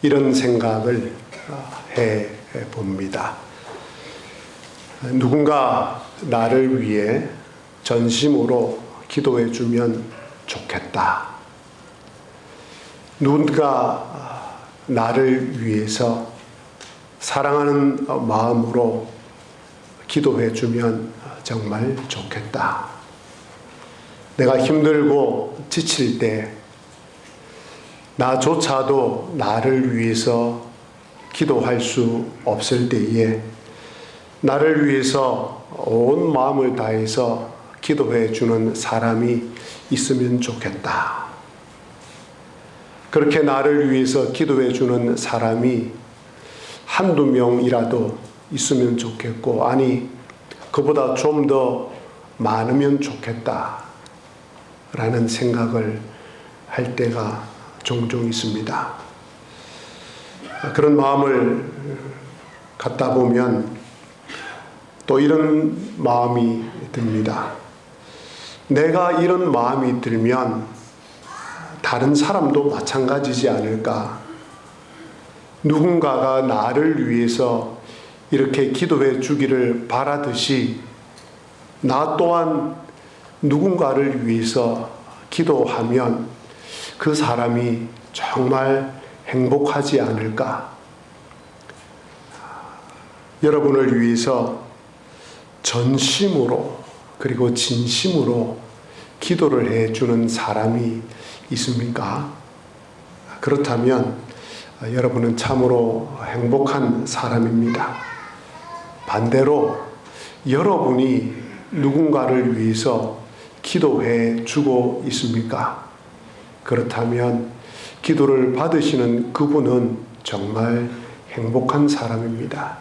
이런 생각을 해 봅니다. 누군가 나를 위해 전심으로 기도해 주면 좋겠다. 누군가 나를 위해서 사랑하는 마음으로 기도해 주면 정말 좋겠다. 내가 힘들고 지칠 때 나조차도 나를 위해서 기도할 수 없을 때에 나를 위해서 온 마음을 다해서 기도해 주는 사람이 있으면 좋겠다. 그렇게 나를 위해서 기도해 주는 사람이 한두 명이라도 있으면 좋겠고, 아니 그보다 좀 더 많으면 좋겠다 라는 생각을 할 때가 종종 있습니다. 그런 마음을 갖다 보면 또 이런 마음이 듭니다. 내가 이런 마음이 들면 다른 사람도 마찬가지지 않을까? 누군가가 나를 위해서 이렇게 기도해 주기를 바라듯이 나 또한 누군가를 위해서 기도하면 그 사람이 정말 행복하지 않을까? 여러분을 위해서 전심으로 그리고 진심으로 기도를 해주는 사람이 있습니까? 그렇다면 여러분은 참으로 행복한 사람입니다. 반대로 여러분이 누군가를 위해서 기도해 주고 있습니까? 그렇다면 기도를 받으시는 그분은 정말 행복한 사람입니다.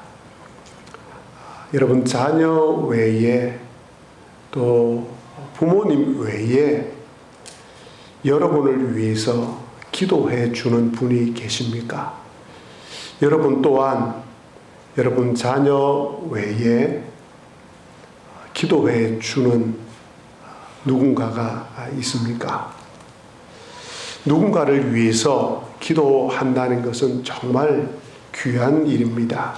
여러분, 자녀 외에 또 부모님 외에 여러분을 위해서 기도해 주는 분이 계십니까? 여러분 또한 여러분 자녀 외에 기도해 주는 누군가가 있습니까? 누군가를 위해서 기도한다는 것은 정말 귀한 일입니다.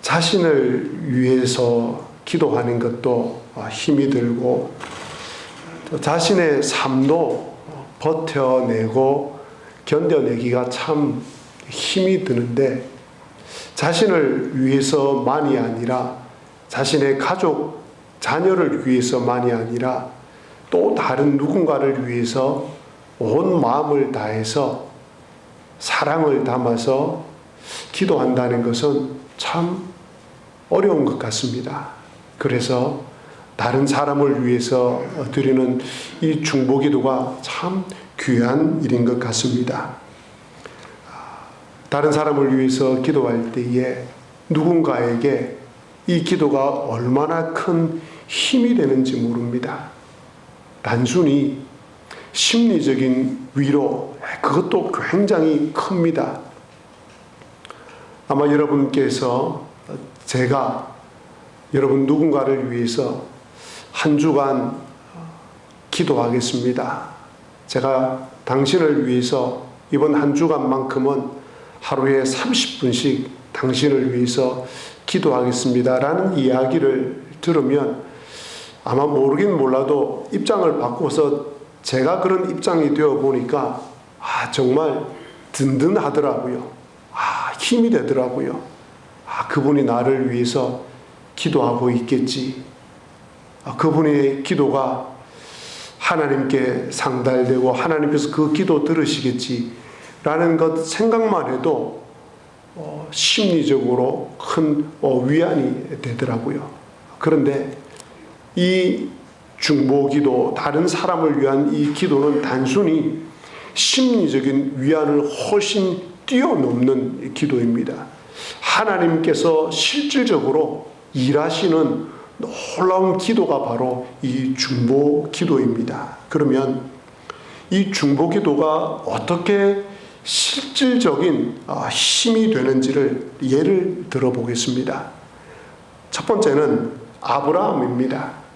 자신을 위해서 기도하는 것도 힘이 들고 또 자신의 삶도 버텨내고 견뎌내기가 참 힘이 드는데, 자신을 위해서만이 아니라 자신의 가족, 자녀를 위해서만이 아니라 또 다른 누군가를 위해서 온 마음을 다해서 사랑을 담아서 기도한다는 것은 참 어려운 것 같습니다. 그래서 다른 사람을 위해서 드리는 이 중보기도가 참 귀한 일인 것 같습니다. 다른 사람을 위해서 기도할 때에 누군가에게 이 기도가 얼마나 큰 힘이 되는지 모릅니다. 단순히 심리적인 위로, 그것도 굉장히 큽니다. 아마 여러분께서 제가 여러분 누군가를 위해서 한 주간 기도하겠습니다. 제가 당신을 위해서 이번 한 주간만큼은 하루에 30분씩 당신을 위해서 기도하겠습니다 라는 이야기를 들으면 아마 모르긴 몰라도 입장을 바꿔서 제가 그런 입장이 되어 보니까 정말 든든하더라고요. 힘이 되더라고요. 그분이 나를 위해서 기도하고 있겠지. 그분의 기도가 하나님께 상달되고 하나님께서 그 기도 들으시겠지 라는 것 생각만 해도 심리적으로 큰 위안이 되더라고요. 그런데 이 중보기도, 다른 사람을 위한 이 기도는 단순히 심리적인 위안을 훨씬 뛰어넘는 기도입니다. 하나님께서 실질적으로 일하시는 놀라운 기도가 바로 이 중보기도입니다. 그러면 이 중보기도가 어떻게 실질적인 힘이 되는지를 예를 들어보겠습니다. 첫 번째는 아브라함입니다.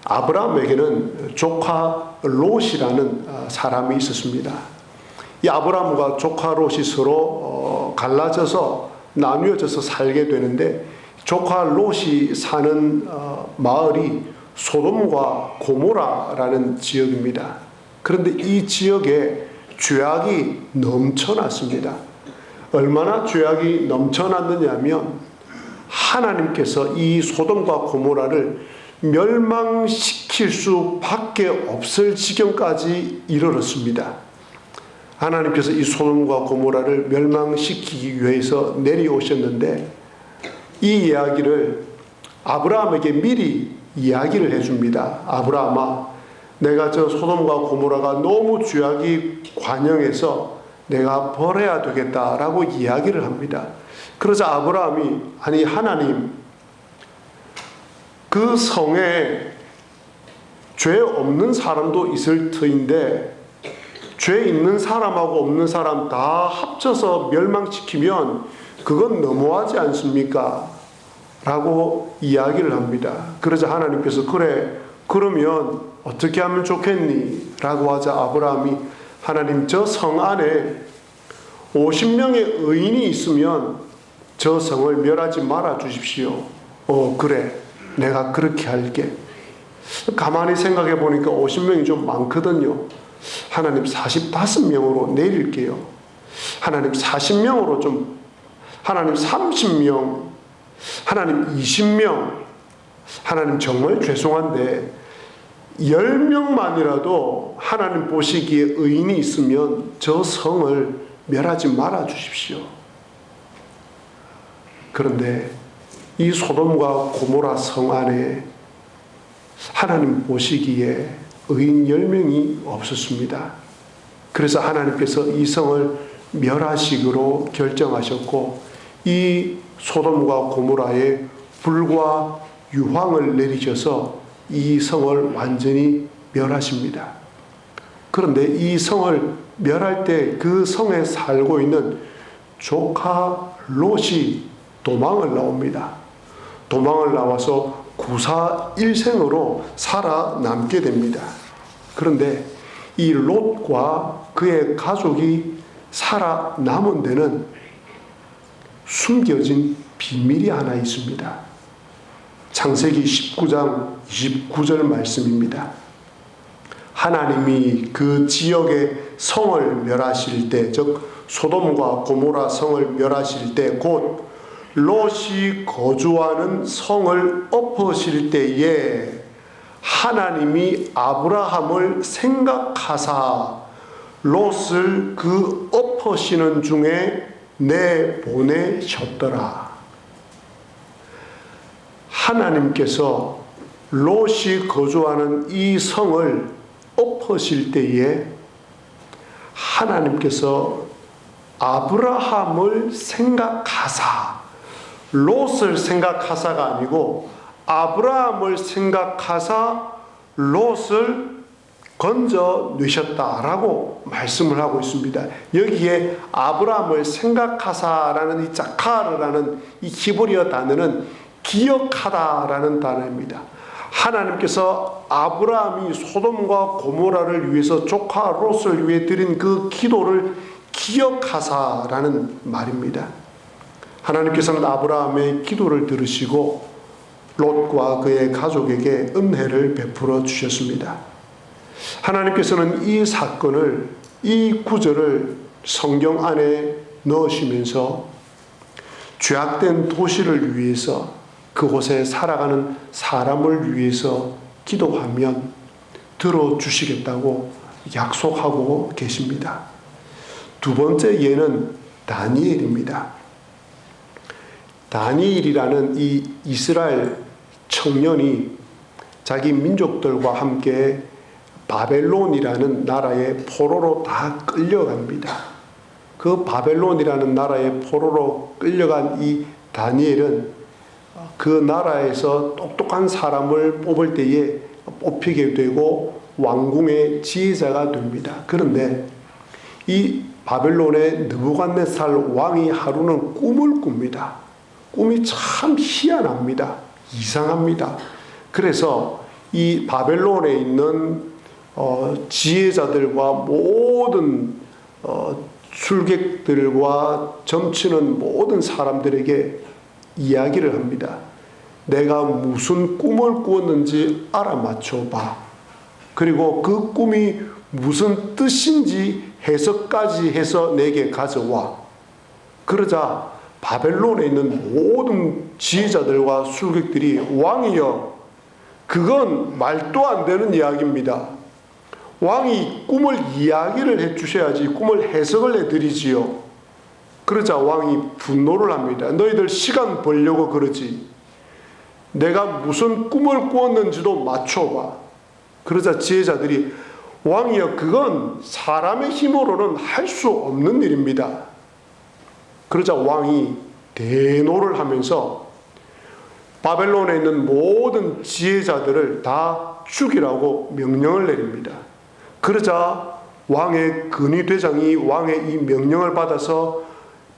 아브라함에게는 조카 롯이라는 사람이 있었습니다. 이 아브라함과 조카 롯이 서로 갈라져서 나뉘어져서 살게 되는데, 조카 롯이 사는 마을이 소돔과 고모라라는 지역입니다. 그런데 이 지역에 죄악이 넘쳐났습니다. 얼마나 죄악이 넘쳐났느냐면 하나님께서 이 소돔과 고모라를 멸망시킬 수밖에 없을 지경까지 이르렀습니다. 하나님께서 이 소돔과 고모라를 멸망시키기 위해서 내려오셨는데, 이 이야기를 아브라함에게 미리 이야기를 해줍니다. 아브라함아, 내가 저 소돔과 고모라가 너무 죄악이 관영해서 내가 벌해야 되겠다라고 이야기를 합니다. 그러자 아브라함이, 아니 하나님, 그 성에 죄 없는 사람도 있을 터인데 죄 있는 사람하고 없는 사람 다 합쳐서 멸망시키면 그건 너무하지 않습니까? 라고 이야기를 합니다. 그러자 하나님께서 그래, 그러면 어떻게 하면 좋겠니? 라고 하자 아브라함이, 하나님, 저 성 안에 50명의 의인이 있으면 저 성을 멸하지 말아 주십시오. 그래, 내가 그렇게 할게. 가만히 생각해 보니까 50명이 좀 많거든요. 하나님 45명으로 내릴게요. 하나님 40명으로 좀, 하나님 30명, 하나님 20명, 하나님 정말 죄송한데 10명만이라도 하나님 보시기에 의인이 있으면 저 성을 멸하지 말아 주십시오. 그런데 이 소돔과 고모라 성 안에 하나님 보시기에 의인 10명이 없었습니다. 그래서 하나님께서 이 성을 멸하시기로 결정하셨고, 이 소돔과 고모라에 불과 유황을 내리셔서 이 성을 완전히 멸하십니다. 그런데 이 성을 멸할 때 그 성에 살고 있는 조카 롯이 도망을 나옵니다. 도망을 나와서 구사일생으로 살아남게 됩니다. 그런데 이 롯과 그의 가족이 살아남은 데는 숨겨진 비밀이 하나 있습니다. 창세기 19장 29절 말씀입니다. 하나님이 그 지역의 성을 멸하실 때, 즉 소돔과 고모라 성을 멸하실 때, 곧 롯이 거주하는 성을 엎으실 때에 하나님이 아브라함을 생각하사 롯을 그 엎으시는 중에 내보내셨더라. 하나님께서 롯이 거주하는 이 성을 엎으실 때에 하나님께서 아브라함을 생각하사, 롯을 생각하사가 아니고 아브라함을 생각하사 롯을 건져 내셨다라고 말씀을 하고 있습니다. 여기에 아브라함을 생각하사라는 이 자카르라는 이 히브리어 단어는 기억하다라는 단어입니다. 하나님께서 아브라함이 소돔과 고모라를 위해서 조카 롯을 위해 드린 그 기도를 기억하사라는 말입니다. 하나님께서는 아브라함의 기도를 들으시고 롯과 그의 가족에게 은혜를 베풀어 주셨습니다. 하나님께서는 이 사건을, 이 구절을 성경 안에 넣으시면서 죄악된 도시를 위해서, 그곳에 살아가는 사람을 위해서 기도하면 들어주시겠다고 약속하고 계십니다. 두 번째 예는 다니엘입니다. 다니엘이라는 이 이스라엘 청년이 자기 민족들과 함께 바벨론이라는 나라의 포로로 다 끌려갑니다. 그 바벨론이라는 나라의 포로로 끌려간 이 다니엘은 그 나라에서 똑똑한 사람을 뽑을 때에 뽑히게 되고 왕궁의 지혜자가 됩니다. 그런데 이 바벨론의 느부갓네살 왕이 하루는 꿈을 꿉니다. 꿈이 참 희한합니다. 이상합니다. 그래서 이 바벨론에 있는 지혜자들과 모든 술객들과 점치는 모든 사람들에게 이야기를 합니다. 내가 무슨 꿈을 꾸었는지 알아맞혀 봐. 그리고 그 꿈이 무슨 뜻인지 해석까지 해서 내게 가져와. 그러자 바벨론에 있는 모든 지혜자들과 술객들이 왕이여, 그건 말도 안 되는 이야기입니다. 왕이 꿈을 이야기를 해주셔야지 꿈을 해석을 해드리지요. 그러자 왕이 분노를 합니다. 너희들 시간 벌려고 그러지. 내가 무슨 꿈을 꾸었는지도 맞춰봐. 그러자 지혜자들이 왕이여, 그건 사람의 힘으로는 할 수 없는 일입니다. 그러자 왕이 대노를 하면서 바벨론에 있는 모든 지혜자들을 다 죽이라고 명령을 내립니다. 그러자 왕의 근위대장이 왕의 이 명령을 받아서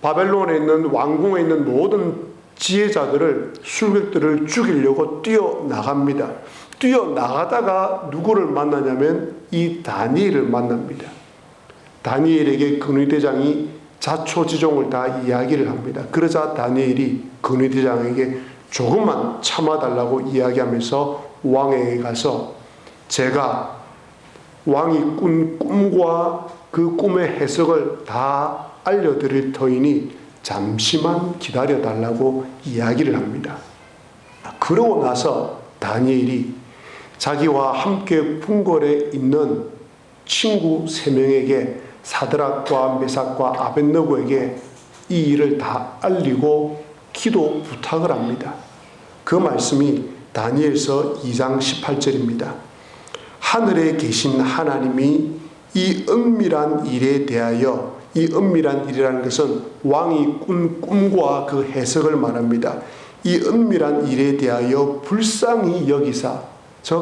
바벨론에 있는 왕궁에 있는 모든 지혜자들을, 술객들을 죽이려고 뛰어나갑니다. 뛰어나가다가 누구를 만나냐면 이 다니엘을 만납니다. 다니엘에게 근위대장이 자초지종을 다 이야기를 합니다. 그러자 다니엘이 근위대장에게 조금만 참아달라고 이야기하면서 왕에게 가서 제가 왕이 꾼 꿈과 그 꿈의 해석을 다 알려드릴 터이니 잠시만 기다려달라고 이야기를 합니다. 그러고 나서 다니엘이 자기와 함께 궁궐에 있는 친구 3명에게, 사드락과 메삭과 아벳느고에게 이 일을 다 알리고 기도 부탁을 합니다. 그 말씀이 다니엘서 2장 18절입니다. 하늘에 계신 하나님이 이 은밀한 일에 대하여, 이 은밀한 일이라는 것은 왕이 꾼 꿈과 그 해석을 말합니다. 이 은밀한 일에 대하여 불쌍히 여기사, 즉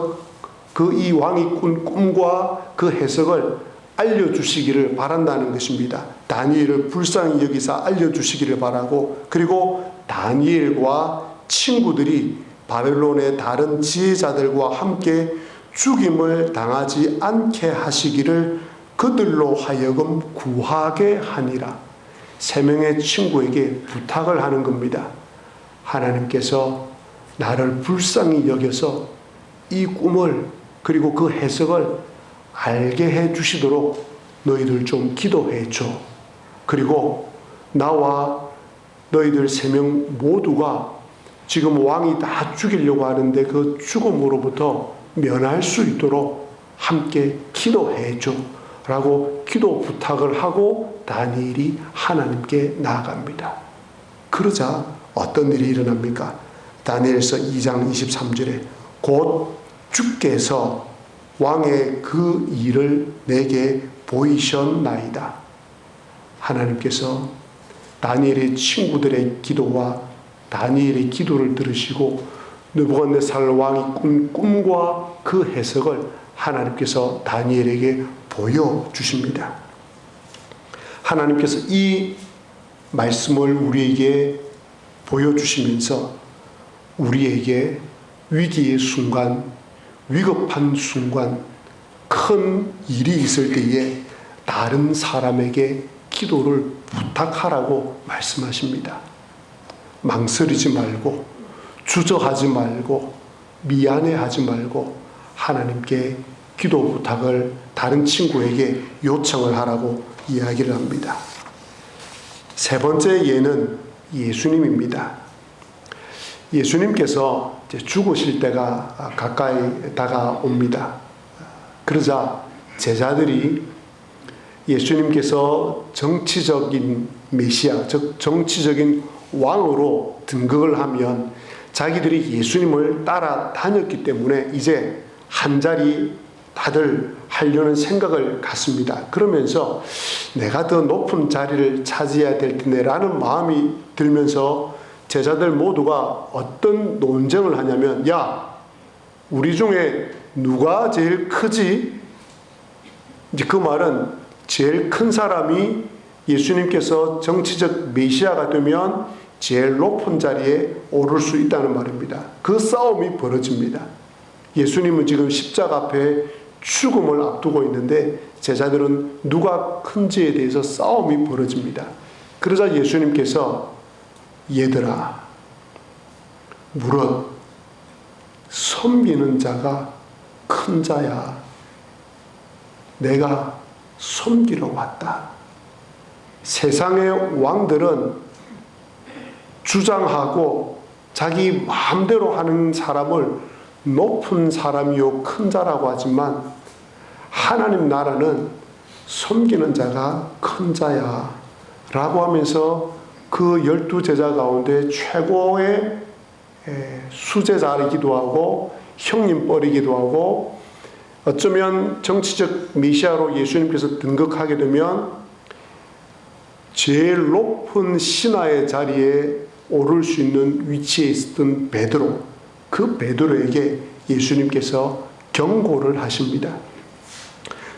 그 이 왕이 꾼 꿈과 그 해석을 알려주시기를 바란다는 것입니다. 다니엘을 불쌍히 여기사 알려주시기를 바라고, 그리고 다니엘과 친구들이 바벨론의 다른 지혜자들과 함께 죽임을 당하지 않게 하시기를 그들로 하여금 구하게 하니라. 3명의 친구에게 부탁을 하는 겁니다. 하나님께서 나를 불쌍히 여겨서 이 꿈을, 그리고 그 해석을 알게 해 주시도록 너희들 좀 기도해 줘. 그리고 나와 너희들 3명 모두가 지금 왕이 다 죽이려고 하는데 그 죽음으로부터 면할 수 있도록 함께 기도해 줘 라고 기도 부탁을 하고 다니엘이 하나님께 나아갑니다. 그러자 어떤 일이 일어납니까? 다니엘서 2장 23절에 곧 주께서 왕의 그 일을 내게 보이셨나이다. 하나님께서 다니엘의 친구들의 기도와 다니엘의 기도를 들으시고 느부갓네살 왕이 꾼 꿈과 그 해석을 하나님께서 다니엘에게 보여주십니다. 하나님께서 이 말씀을 우리에게 보여주시면서 우리에게 위기의 순간, 위급한 순간, 큰 일이 있을 때에 다른 사람에게 기도를 부탁하라고 말씀하십니다. 망설이지 말고, 주저하지 말고, 미안해하지 말고 하나님께 기도 부탁을 다른 친구에게 요청을 하라고 이야기를 합니다. 3번째 예는 예수님입니다. 예수님께서 이제 죽으실 때가 가까이 다가옵니다. 그러자 제자들이 예수님께서 정치적인 메시아, 즉 정치적인 왕으로 등극을 하면 자기들이 예수님을 따라다녔기 때문에 이제 한 자리 다들 하려는 생각을 갖습니다. 그러면서 내가 더 높은 자리를 차지해야 될 텐데 라는 마음이 들면서 제자들 모두가 어떤 논쟁을 하냐면, 야, 우리 중에 누가 제일 크지? 이제 그 말은 제일 큰 사람이 예수님께서 정치적 메시아가 되면 제일 높은 자리에 오를 수 있다는 말입니다. 그 싸움이 벌어집니다. 예수님은 지금 십자가 앞에 죽음을 앞두고 있는데 제자들은 누가 큰지에 대해서 싸움이 벌어집니다. 그러자 예수님께서 얘들아, 무릇 섬기는 자가 큰 자야. 내가 섬기러 왔다. 세상의 왕들은 주장하고 자기 마음대로 하는 사람을 높은 사람이요 큰 자라고 하지만 하나님 나라는 섬기는 자가 큰 자야 라고 하면서 그 12제자 가운데 최고의 수제자이기도 하고 형님뻘이기도 하고 어쩌면 정치적 메시아로 예수님께서 등극하게 되면 제일 높은 신하의 자리에 오를 수 있는 위치에 있었던 베드로, 그 베드로에게 예수님께서 경고를 하십니다.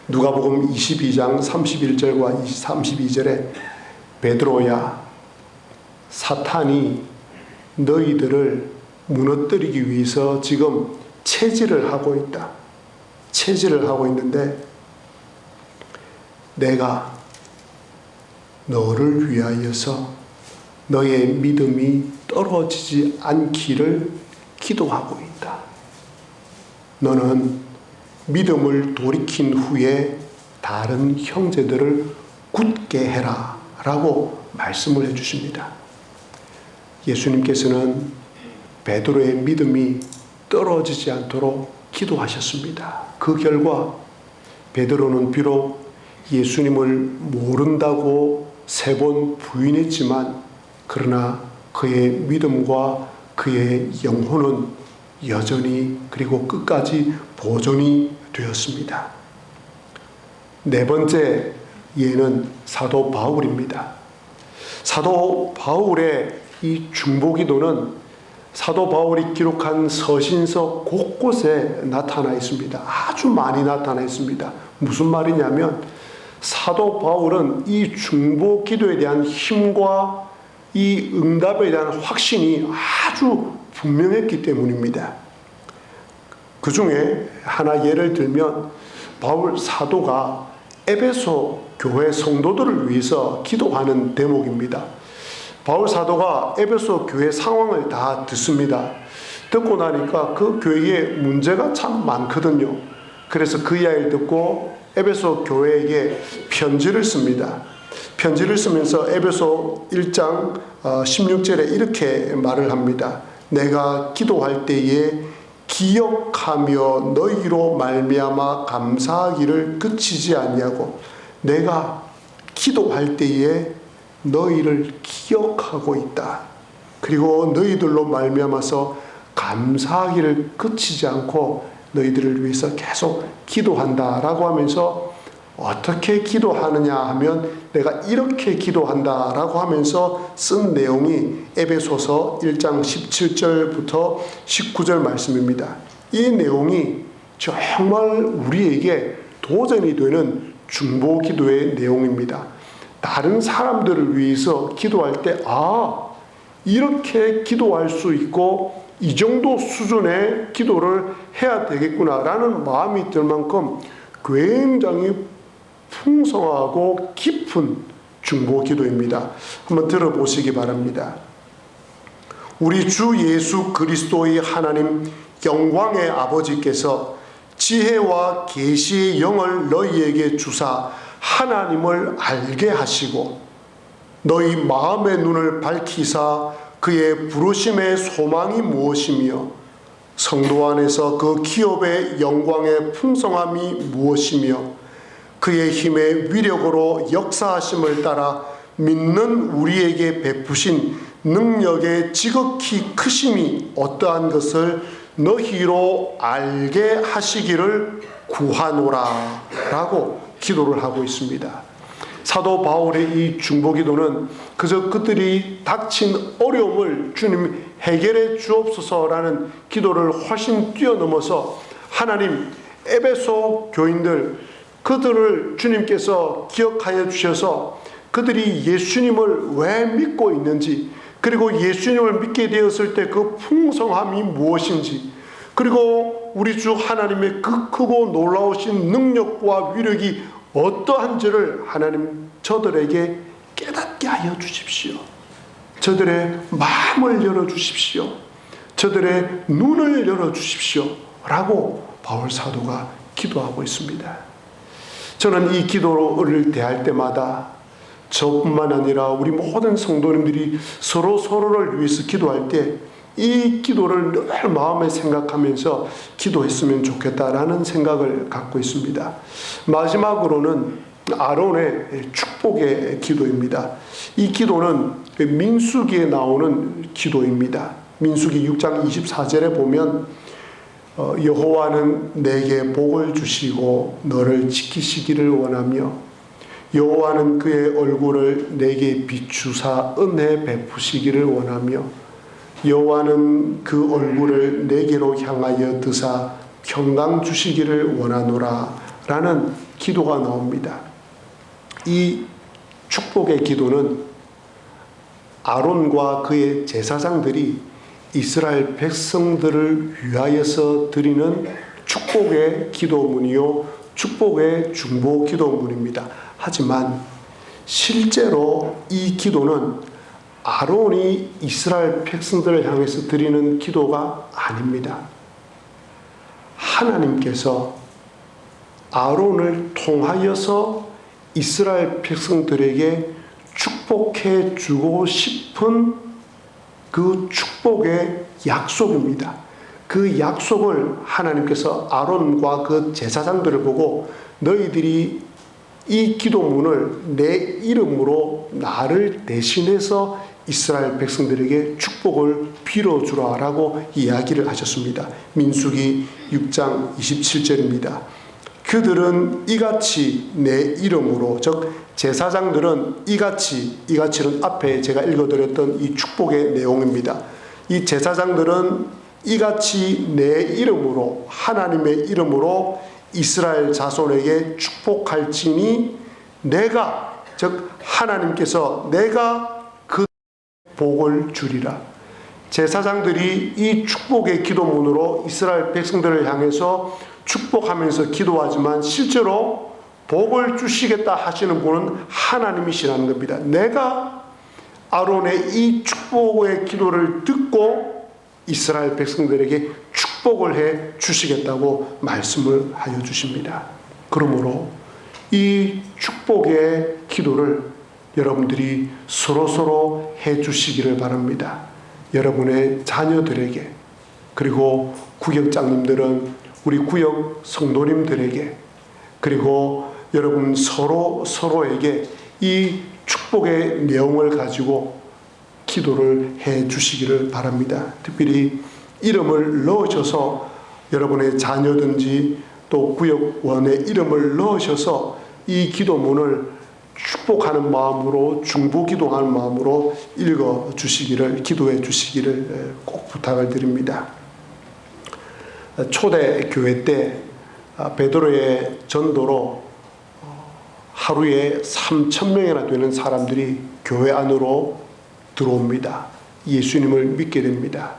누가복음 22장 31절과 32절에 베드로야, 사탄이 너희들을 무너뜨리기 위해서 지금 체질을 하고 있다. 체질을 하고 있는데 내가 너를 위하여서 너의 믿음이 떨어지지 않기를 기도하고 있다. 너는 믿음을 돌이킨 후에 다른 형제들을 굳게 해라 라고 말씀을 해주십니다. 예수님께서는 베드로의 믿음이 떨어지지 않도록 기도하셨습니다. 그 결과 베드로는 비록 예수님을 모른다고 3번 부인했지만 그러나 그의 믿음과 그의 영혼은 여전히 그리고 끝까지 보존이 되었습니다. 4번째 예는 사도 바울입니다. 사도 바울의 이 중보기도는 사도 바울이 기록한 서신서 곳곳에 나타나 있습니다. 아주 많이 나타나 있습니다. 무슨 말이냐면 사도 바울은 이 중보기도에 대한 힘과 이 응답에 대한 확신이 아주 분명했기 때문입니다. 그 중에 하나 예를 들면 바울 사도가 에베소 교회 성도들을 위해서 기도하는 대목입니다. 바울 사도가 에베소 교회 상황을 다 듣습니다. 듣고 나니까 그 교회에 문제가 참 많거든요. 그래서 그 이야기를 듣고 에베소 교회에게 편지를 씁니다. 편지를 쓰면서 에베소 1장 16절에 이렇게 말을 합니다. 내가 기도할 때에 기억하며 너희로 말미암아 감사하기를 그치지 아니하고 내가 기도할 때에 너희를 기억하고 있다. 그리고 너희들로 말미암아서 감사하기를 그치지 않고 너희들을 위해서 계속 기도한다라고 하면서 어떻게 기도하느냐 하면 내가 이렇게 기도한다라고 하면서 쓴 내용이 에베소서 1장 17절부터 19절 말씀입니다. 이 내용이 정말 우리에게 도전이 되는 중보기도의 내용입니다. 다른 사람들을 위해서 기도할 때 이렇게 기도할 수 있고 이 정도 수준의 기도를 해야 되겠구나라는 마음이 들 만큼 굉장히 풍성하고 깊은 중보기도입니다. 한번 들어보시기 바랍니다. 우리 주 예수 그리스도의 하나님 영광의 아버지께서 지혜와 계시의 영을 너희에게 주사 하나님을 알게 하시고 너희 마음의 눈을 밝히사 그의 부르심의 소망이 무엇이며 성도 안에서 그 기업의 영광의 풍성함이 무엇이며 그의 힘의 위력으로 역사하심을 따라 믿는 우리에게 베푸신 능력의 지극히 크심이 어떠한 것을 너희로 알게 하시기를 구하노라 라고 기도를 하고 있습니다. 사도 바울의 이 중보기도는 그저 그들이 닥친 어려움을 주님 해결해 주옵소서라는 기도를 훨씬 뛰어넘어서 하나님 에베소 교인들 그들을 주님께서 기억하여 주셔서 그들이 예수님을 왜 믿고 있는지 그리고 예수님을 믿게 되었을 때 그 풍성함이 무엇인지 그리고 우리 주 하나님의 그 크고 놀라우신 능력과 위력이 어떠한지를 하나님 저들에게 깨닫게 하여 주십시오. 저들의 마음을 열어주십시오. 저들의 눈을 열어주십시오. 라고 바울 사도가 기도하고 있습니다. 저는 이 기도를 대할 때마다 저뿐만 아니라 우리 모든 성도님들이 서로를 위해서 기도할 때 이 기도를 늘 마음에 생각하면서 기도했으면 좋겠다라는 생각을 갖고 있습니다. 마지막으로는 아론의 축복의 기도입니다. 이 기도는 민수기에 나오는 기도입니다. 민수기 6장 24절에 보면 여호와는 내게 복을 주시고 너를 지키시기를 원하며 여호와는 그의 얼굴을 내게 비추사 은혜 베푸시기를 원하며 여호와는 그 얼굴을 내게로 향하여 드사 평강 주시기를 원하노라 라는 기도가 나옵니다. 이 축복의 기도는 아론과 그의 제사장들이 이스라엘 백성들을 위하여서 드리는 축복의 기도문이요 축복의 중보 기도문입니다. 하지만 실제로 이 기도는 아론이 이스라엘 백성들을 향해서 드리는 기도가 아닙니다. 하나님께서 아론을 통하여서 이스라엘 백성들에게 축복해 주고 싶은 그 축복의 약속입니다. 그 약속을 하나님께서 아론과 그 제사장들을 보고 너희들이 이 기도문을 내 이름으로 나를 대신해서 이스라엘 백성들에게 축복을 빌어주라라고 이야기를 하셨습니다. 민수기 6장 27절입니다. 그들은 이같이 내 이름으로, 즉 제사장들은 이같이는 앞에 제가 읽어드렸던 이 축복의 내용입니다. 이 제사장들은 이같이 내 이름으로, 하나님의 이름으로 이스라엘 자손에게 축복할지니 내가, 즉 하나님께서 내가 그 복을 주리라. 제사장들이 이 축복의 기도문으로 이스라엘 백성들을 향해서 축복하면서 기도하지만 실제로 복을 주시겠다 하시는 분은 하나님이시라는 겁니다. 내가 아론의 이 축복의 기도를 듣고 이스라엘 백성들에게 축복을 해 주시겠다고 말씀을 하여 주십니다. 그러므로 이 축복의 기도를 여러분들이 서로 해 주시기를 바랍니다. 여러분의 자녀들에게, 그리고 구역장님들은 우리 구역 성도님들에게, 그리고 여러분 서로에게 이 축복의 내용을 가지고 기도를 해 주시기를 바랍니다. 특별히 이름을 넣으셔서 여러분의 자녀든지 또 구역원의 이름을 넣으셔서 이 기도문을 축복하는 마음으로, 중보기도하는 마음으로 읽어 주시기를, 기도해 주시기를 꼭 부탁을 드립니다. 초대 교회 때 베드로의 전도로 하루에 3,000명이나 되는 사람들이 교회 안으로 들어옵니다. 예수님을 믿게 됩니다.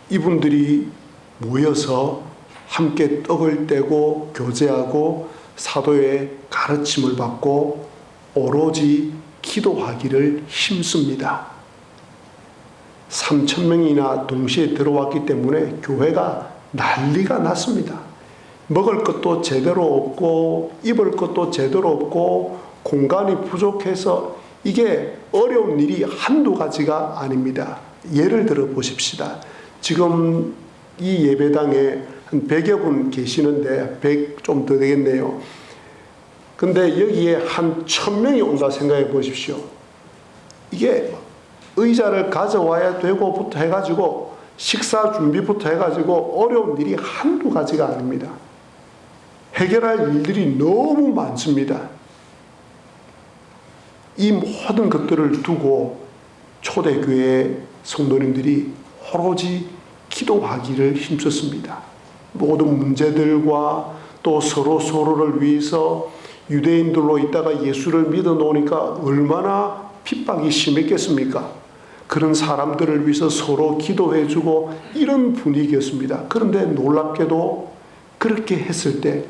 이분들이 모여서 함께 떡을 떼고 교제하고 사도의 가르침을 받고 오로지 기도하기를 힘씁니다. 3,000명이나 동시에 들어왔기 때문에 교회가 난리가 났습니다. 먹을 것도 제대로 없고 입을 것도 제대로 없고 공간이 부족해서 이게 어려운 일이 한두 가지가 아닙니다. 예를 들어 보십시다. 지금 이 예배당에 한 100여 분 계시는데 100 좀 더 되겠네요. 근데 여기에 한 1,000명이 온다 생각해 보십시오. 이게 의자를 가져와야 되고부터 해가지고 식사 준비부터 해가지고 어려운 일이 한두 가지가 아닙니다. 해결할 일들이 너무 많습니다. 이 모든 것들을 두고 초대교회 성도님들이 오로지 기도하기를 힘썼습니다. 모든 문제들과 또 서로를 위해서 유대인들로 있다가 예수를 믿어 놓으니까 얼마나 핍박이 심했겠습니까? 그런 사람들을 위해서 서로 기도해주고 이런 분위기였습니다. 그런데 놀랍게도 그렇게 했을 때,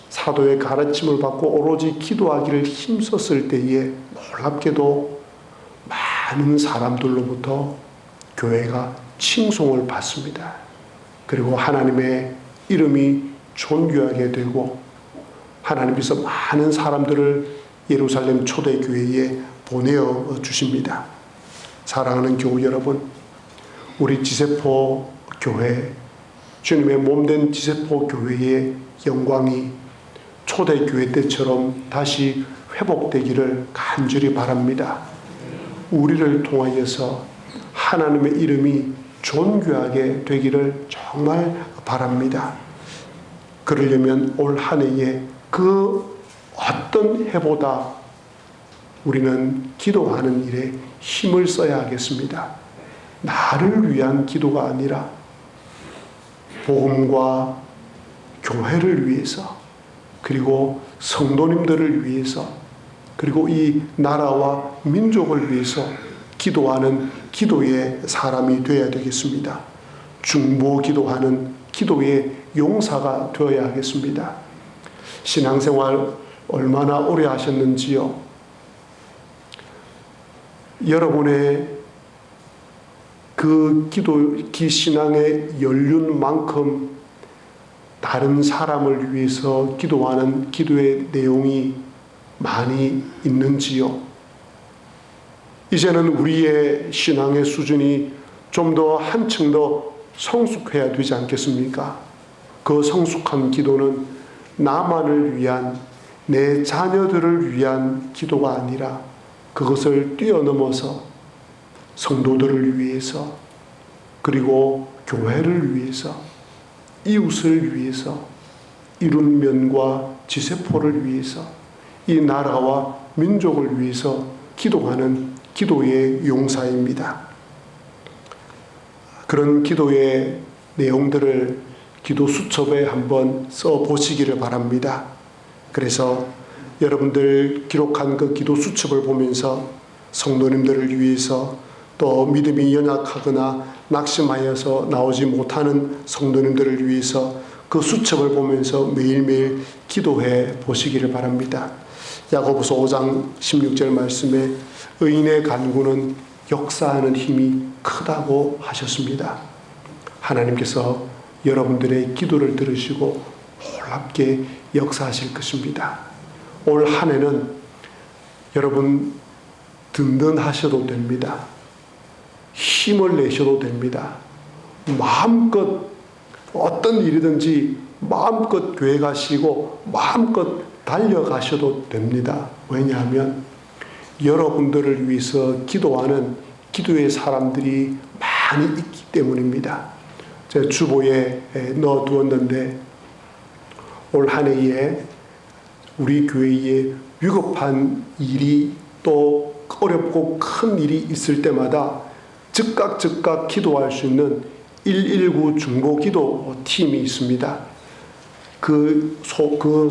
사도의 가르침을 받고 오로지 기도하기를 힘썼을 때에 놀랍게도 많은 사람들로부터 교회가 칭송을 받습니다. 그리고 하나님의 이름이 존귀하게 되고 하나님께서 많은 사람들을 예루살렘 초대교회에 보내어 주십니다. 사랑하는 교우 여러분, 우리 지세포 교회, 주님의 몸된 지세포 교회의 영광이 초대교회 때처럼 다시 회복되기를 간절히 바랍니다. 우리를 통하여서 하나님의 이름이 존귀하게 되기를 정말 바랍니다. 그러려면 올 한 해에 그 어떤 해보다 우리는 기도하는 일에 힘을 써야 하겠습니다. 나를 위한 기도가 아니라 복음과 교회를 위해서, 그리고 성도님들을 위해서, 그리고 이 나라와 민족을 위해서 기도하는 기도의 사람이 되어야 되겠습니다. 중보 기도하는 기도의 용사가 되어야 하겠습니다. 신앙생활 얼마나 오래 하셨는지요? 여러분의 그 신앙의 연륜만큼 다른 사람을 위해서 기도하는 기도의 내용이 많이 있는지요? 이제는 우리의 신앙의 수준이 좀 더 한층 더 성숙해야 되지 않겠습니까? 그 성숙한 기도는 나만을 위한, 내 자녀들을 위한 기도가 아니라 그것을 뛰어넘어서 성도들을 위해서, 그리고 교회를 위해서, 이웃을 위해서, 이룬면과 지세포를 위해서, 이 나라와 민족을 위해서 기도하는 기도의 용사입니다. 그런 기도의 내용들을 기도 수첩에 한번 써 보시기를 바랍니다. 그래서 여러분들 기록한 그 기도 수첩을 보면서 성도님들을 위해서, 또 믿음이 연약하거나 낙심하여서 나오지 못하는 성도님들을 위해서 그 수첩을 보면서 매일매일 기도해 보시기를 바랍니다. 야고보서 5장 16절 말씀에 의인의 간구는 역사하는 힘이 크다고 하셨습니다. 하나님께서 여러분들의 기도를 들으시고 놀랍게 역사하실 것입니다. 올 한 해는 여러분 든든하셔도 됩니다. 힘을 내셔도 됩니다. 마음껏 어떤 일이든지 마음껏 교회 가시고 마음껏 달려가셔도 됩니다. 왜냐하면 여러분들을 위해서 기도하는 기도의 사람들이 많이 있기 때문입니다. 제가 주보에 넣어두었는데, 올 한 해에 우리 교회에 위급한 일이, 또 어렵고 큰 일이 있을 때마다 즉각 기도할 수 있는 119 중보기도 팀이 있습니다. 그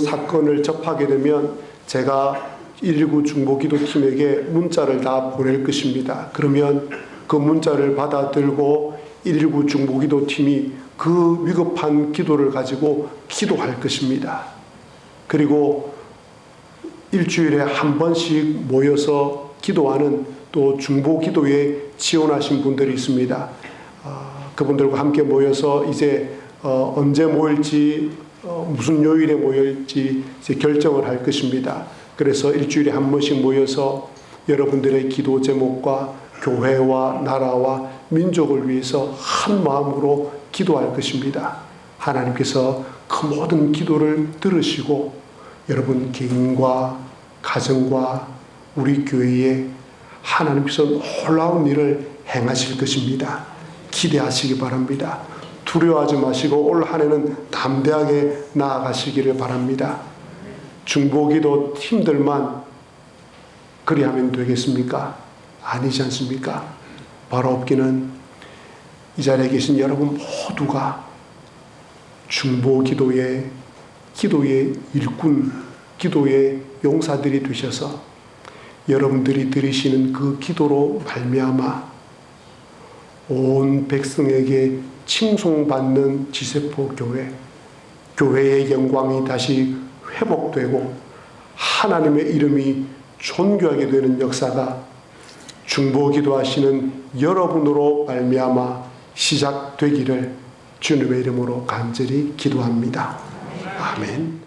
사건을 접하게 되면 제가 119 중보기도팀에게 문자를 다 보낼 것입니다. 그러면 그 문자를 받아들고 119 중보기도팀이 그 위급한 기도를 가지고 기도할 것입니다. 그리고 일주일에 한 번씩 모여서 기도하는 또 중보기도에 지원하신 분들이 있습니다. 그분들과 함께 모여서 이제 언제 모일지, 무슨 요일에 모일지 이제 결정을 할 것입니다. 그래서 일주일에 한 번씩 모여서 여러분들의 기도 제목과 교회와 나라와 민족을 위해서 한 마음으로 기도할 것입니다. 하나님께서 그 모든 기도를 들으시고 여러분 개인과 가정과 우리 교회에 하나님께서 놀라운 일을 행하실 것입니다. 기대하시기 바랍니다. 두려워하지 마시고 올 한 해는 담대하게 나아가시기를 바랍니다. 중보기도 팀들만 그리하면 되겠습니까? 아니지 않습니까? 바로 없기는 이 자리에 계신 여러분 모두가 중보기도의 일꾼, 기도의 용사들이 되셔서 여러분들이 드리시는 그 기도로 말미암아 온 백성에게 칭송받는 지세포 교회, 교회의 영광이 다시 회복되고 하나님의 이름이 존귀하게 되는 역사가 중보 기도하시는 여러분으로 말미암아 시작되기를 주님의 이름으로 간절히 기도합니다. 아멘.